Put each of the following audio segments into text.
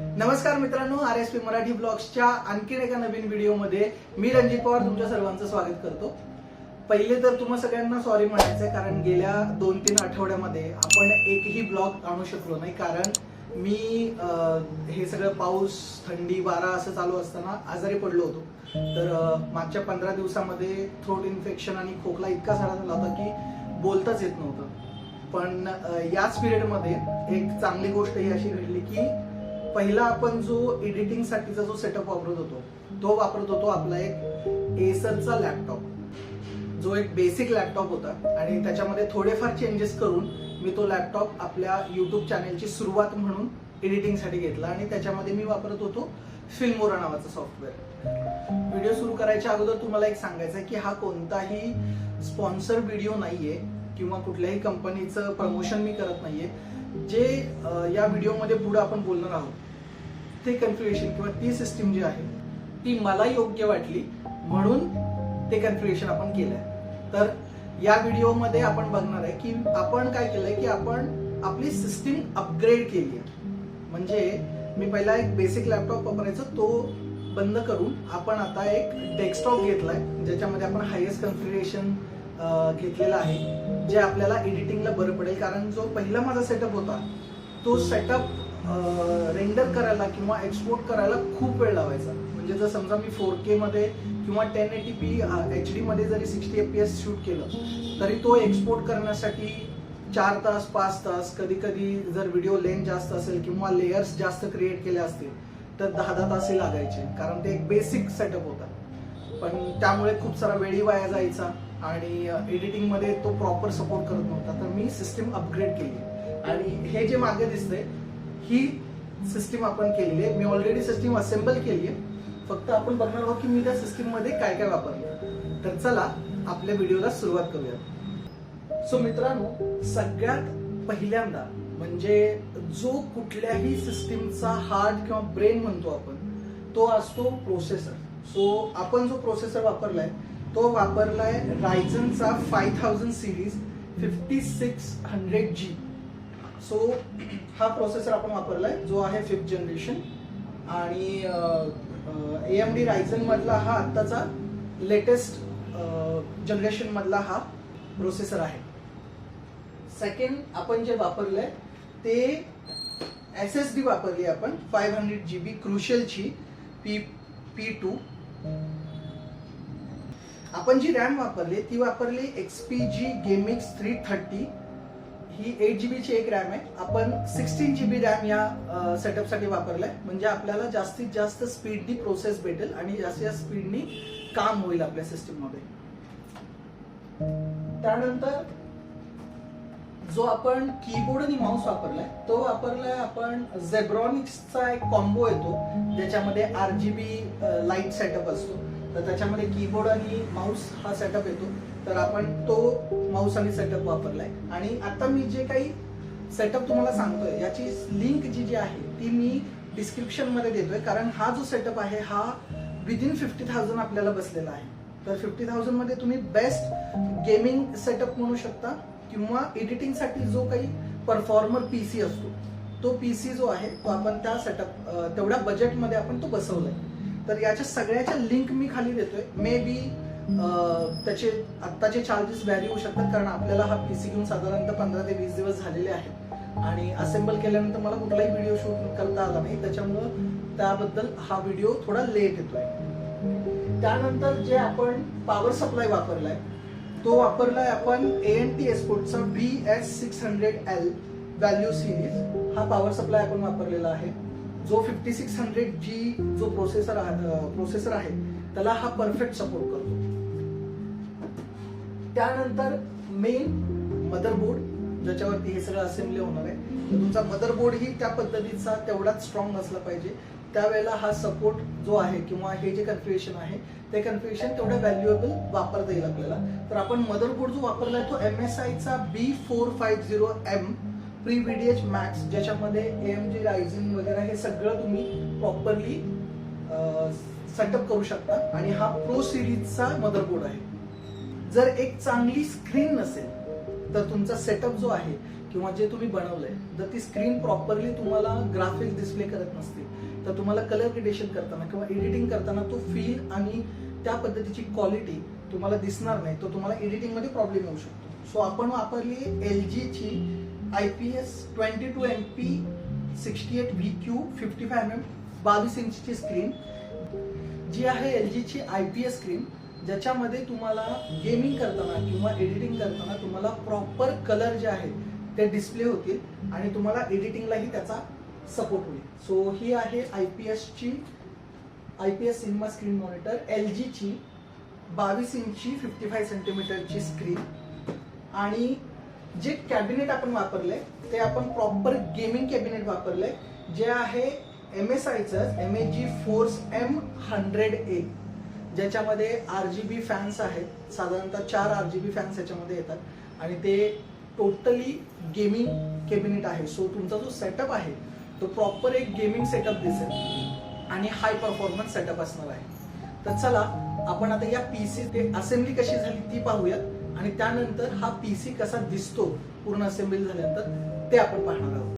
नमस्कार मित्रांनो, RSP मराठी ब्लॉग्सच्या आणखीन एका नवीन व्हिडिओमध्ये मी रणजित पवार तुमच्या सर्वांचं स्वागत करतो। पहिले तर तुम्हा सगळ्यांना सॉरी म्हणायचंय, कारण गेल्या 2-3 आठवड्यामध्ये आपण एकही ब्लॉग आणू शकलो नाही, कारण मी हे सगळं पाऊस, थंडी, वारा असं चालू असताना आजारी पडलो होतो। तर मागच्या 15 दिवसामध्ये थ्रोट इन्फेक्शन आणि खोकला इतका सारा झाला होता की बोलताच येत नव्हतं। पण याच पिरियडमध्ये एक चांगली गोष्ट ही अशी घडली की पहिला आपण जो एडिटिंग साठीचा जो सेटअप वापरत होतो आपला एक एसरचा लॅपटॉप, जो एक बेसिक लॅपटॉप होता आणि त्याच्यामध्ये थोडेफार चेंजेस करून मी तो लॅपटॉप आपल्या YouTube चॅनलची सुरुवात म्हणून एडिटिंग साठी घेतला आणि त्याच्यामध्ये मी वापरत होतो फिल्मोरा नावाचं सॉफ्टवेअर। व्हिडिओ सुरू करायच्या अगोदर तुम्हाला एक सांगायचं आहे की हा कोणताही स्पॉन्सर व्हिडिओ नाहीये किंवा कुठल्याही कंपनीचं प्रमोशन मी करत नाहीये। जे या व्हिडिओमध्ये पुढे आपण बोलणार आहोत ते कन्फिग्युरेशन किंवा ती सिस्टीम जी आहे ती मला योग्य वाटली म्हणून ते कन्फिग्युरेशन आपण केलंय। तर या व्हिडिओमध्ये आपण बघणार आहे की आपण काय केलंय की आपण आपली सिस्टीम अपग्रेड केली आहे। म्हणजे मी पहिला एक बेसिक लॅपटॉप वापरायचो, तो बंद करून आपण आता एक डेस्कटॉप घेतलाय ज्याच्यामध्ये आपण हायेस्ट कन्फिग्युरेशन घेतलेला आहे, जे आपल्याला एडिटिंगला बरं पडेल। कारण जो पहिला माझा सेटअप होता तो सेटअप रेंडर करायला किंवा एक्सपोर्ट करायला खूप वेळ लावायचा। म्हणजे जर समजा मी 4K मध्ये किंवा 1080p HD मध्ये जरी 60 fps शूट केलं तरी तो एक्सपोर्ट करण्यासाठी 4 तास 5 तास, कधी कधी जर व्हिडिओ लेंथ जास्त असेल किंवा लेयर्स जास्त क्रिएट केले असतील तर 10 तासही लागायचे, कारण ते एक बेसिक सेटअप होता। पण त्यामुळे खूप सारा वेळी वाया जायचा आणि एडिटिंग मध्ये तो प्रॉपर सपोर्ट करत नव्हता। तर मी सिस्टीम अपग्रेड केली आणि हे जे मागे दिसतंय ही सिस्टीम आपण केलेली आहे। मी ऑलरेडी सिस्टीम असेंबल केली आहे, फक्त आपण बघणार आहोत की मी त्या सिस्टीम मध्ये काय काय वापरलं। तर चला आपल्या व्हिडिओला सुरुवात करूया। सो मित्रांनो, सगळ्यात पहिल्यांदा म्हणजे जो कुठल्याही सिस्टीमचा हार्ट किंवा ब्रेन म्हणतो आपण, तो असतो प्रोसेसर। सो आपण जो प्रोसेसर वापरलाय तो वापरलाय रायझनचा 5000 सिरीज 5600G। सो हा प्रोसेसर आपण वापरलाय जो आहे 5th जनरेशन आणि AMD रायझन मधला हा आत्ताचा लेटेस्ट जनरेशन मधला हा प्रोसेसर आहे। सेकंड आपण जे वापरलंय ते SSD वापरली आपण 500GB क्रुशियलची P2। आपण जी रॅम वापरली ती वापरली XPG Gamix 330, ही 8GB ची एक रॅम आहे। आपण 16GB रॅम या सेटअप साठी वापरलाय, म्हणजे आपल्याला जास्तीत जास्त स्पीडनी प्रोसेस भेटेल आणि जास्तीत जास्त स्पीडनी काम होईल आपल्या सिस्टीम मध्ये। त्यानंतर जो आपण कीबोर्ड आणि माउस वापरलाय तो वापरलाय आपण झेब्रॉनिक्सचा एक कॉम्बो येतो ज्याच्यामध्ये RGB लाईट सेटअप असतो। तर त्याच्यामध्ये कीबोर्ड आणि माउस हा सेटअप येतो, तर आपण तो माउस आणि सेटअप वापरलाय। आणि आता मी जे काही सेटअप तुम्हाला सांगतोय याची लिंक जी आहे ती मी डिस्क्रिप्शन मध्ये देतोय, कारण हा जो सेटअप आहे हा विदिन 50,000 आपल्याला बसलेला आहे। तर 50,000 मध्ये तुम्ही बेस्ट गेमिंग सेटअप म्हणू शकता किंवा एडिटिंग साठी जो काही परफॉर्मर PC असतो तो PC जो आहे तो आपण त्या सेटअप तेवढ्या बजेटमध्ये आपण तो बसवलाय। तर याच्या सगळ्याच्या लिंक मी खाली देतोय। मे बी त्याचे आत्ताचे चार्जेस व्हॅरी होऊ शकतात, कारण आपल्याला हा PC घेऊन साधारणतः 15 ते 20 दिवस झालेले आहेत आणि असेंबल केल्यानंतर मला कुठलाही व्हिडिओ शूट करता आला नाही, त्याच्यामुळं त्याबद्दल हा व्हिडिओ थोडा लेट येतोय। त्यानंतर जे आपण पॉवर सप्लाय वापरलाय तो वापरलाय आपण ANT एस्पोर्टचा VS600L व्हॅल्यू सिरीज। हा पॉवर सप्लाय आपण वापरलेला आहे, जो 5600G जो प्रोसेसर आहे त्याला हा परफेक्ट सपोर्ट करतो। त्यानंतर मेन मदरबोर्ड ज्याच्यावरती हे सगळं असेंबली होणार आहे, तर तुमचा मदरबोर्ड ही त्या पद्धतीचा तेवढाच स्ट्रॉंग असला पाहिजे, त्यावेळेला हा सपोर्ट जो आहे किंवा हे जे कन्फिग्युरेशन आहे ते कन्फिग्युरेशन तेवढं व्हॅल्युएबल वापरता येईल आपल्याला। तर आपण मदरबोर्ड जो वापरलाय तो MSI चा B450M प्री-VDH मॅक्स, ज्याच्यामध्ये AMD रायझन वगैरे हे सगळं तुम्ही प्रॉपरली सेटअप करू शकता आणि हा प्रो सिरीजचा मदरबोर्ड आहे। जर एक चांगली स्क्रीन नसेल तर तुमचा सेटअप जो आहे किंवा जे तुम्ही बनवलंय जर ती स्क्रीन प्रॉपरली तुम्हाला ग्राफिक्स डिस्प्ले करत नसतील तर तुम्हाला कलर ग्रेडेशन करताना किंवा एडिटिंग करताना तो फील आणि त्या पद्धतीची क्वालिटी तुम्हाला दिसणार नाही, तो तुम्हाला एडिटिंग मध्ये प्रॉब्लेम येऊ शकतो. सो आपण वापरली LG ची IPS 22MP 68VQ 55mm 22 इंचची screen जी आहे LG ची IPS स्क्रीन, ज्याच्यामध्ये तुम्हाला गेमिंग करताना किंवा एडिटिंग करताना तुम्हाला प्रॉपर कलर जे आहेत ते डिस्प्ले होतील आणि तुम्हाला एडिटिंगलाही त्याचा सपोर्ट होईल. सो ही आहे IPS cinema screen monitor LG ची 22 इंची 55 सेंटीमीटरची स्क्रीन. आणि जे कॅबिनेट आपण वापरले ते आपण प्रॉपर गेमिंग कॅबिनेट वापरले, जे आहे MSIचं MSG फोर्स M100A, ज्याच्यामध्ये RGB फॅन्स आहेत. साधारणतः 4 RGB फॅन्स याच्यामध्ये येतात आणि ते टोटली गेमिंग कॅबिनेट आहे. सो तुमचा जो सेटअप आहे तो प्रॉपर एक गेमिंग सेटअप दिसेल आणि हाय परफॉर्मन्स सेटअप असणार आहे. तर चला आपण आता या PC ते असेंब्ली कशी झाली ती पाहूयात आणि त्यानंतर हा PC कसा दिसतो पूर्ण असेंब्ली झाल्यानंतर ते आपण पाहणार आहोत.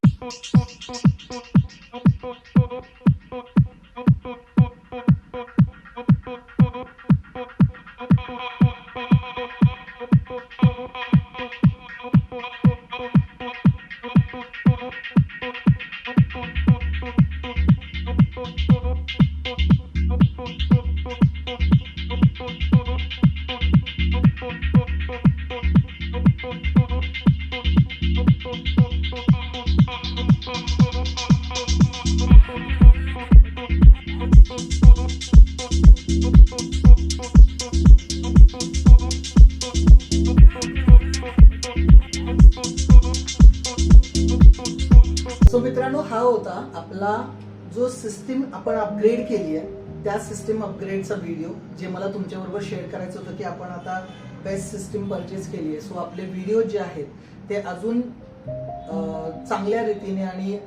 सो मित्रांनो, हा होता आपला जो सिस्टीम आपण अपग्रेड केली आहे त्या सिस्टीम अपग्रेडचा व्हिडिओ, जे मला तुमच्याबरोबर शेअर करायचं होतं की आपण आता बेस्ट सिस्टीम परचेस केली आहे. सो आपले व्हिडिओ जे आहेत ते अजून चांगल्या रीतीने आणि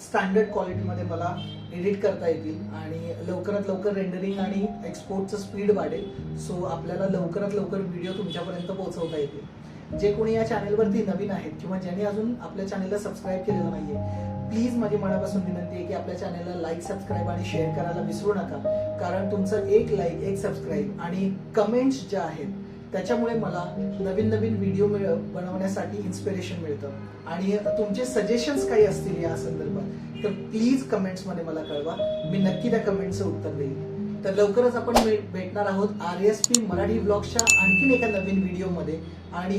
स्टँडर्ड क्वालिटीमध्ये मला एडिट करता येतील आणि लवकरात लवकर रेंडरिंग आणि एक्सपोर्टचं स्पीड वाढेल. सो आपल्याला लवकरात लवकर व्हिडिओ तुमच्यापर्यंत पोहोचवता येतील. जे कोणी या चॅनलवरती नवीन आहेत किंवा ज्यांनी अजून आपल्या चॅनलला सबस्क्राईब केलेलं नाहीये, प्लीज माझी मनापासून विनंती आहे की आपल्या चॅनलला लाईक, सबस्क्राईब आणि शेअर करायला विसरू नका. कारण तुमचं एक लाईक, एक सबस्क्राईब आणि कमेंट्स ज्या आहेत त्याच्यामुळे मला नवीन नवीन व्हिडिओ बनवण्यासाठी इन्स्पिरेशन मिळतं. आणि तुमचे सजेशन्स काही असतील या संदर्भात तर प्लीज कमेंट्समध्ये मला कळवा, मी नक्की त्या कमेंटचं उत्तर देईन. तर लवकरच आपण भेटणार आहोत RSP मराठी व्लॉग्सच्या आणखीन एका नवीन व्हिडिओमध्ये आणि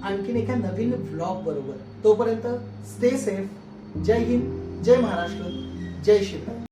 आणखीन एका नवीन व्लॉग बरोबर. तोपर्यंत स्टे सेफ. जय हिंद, जय महाराष्ट्र, जय शिवराय.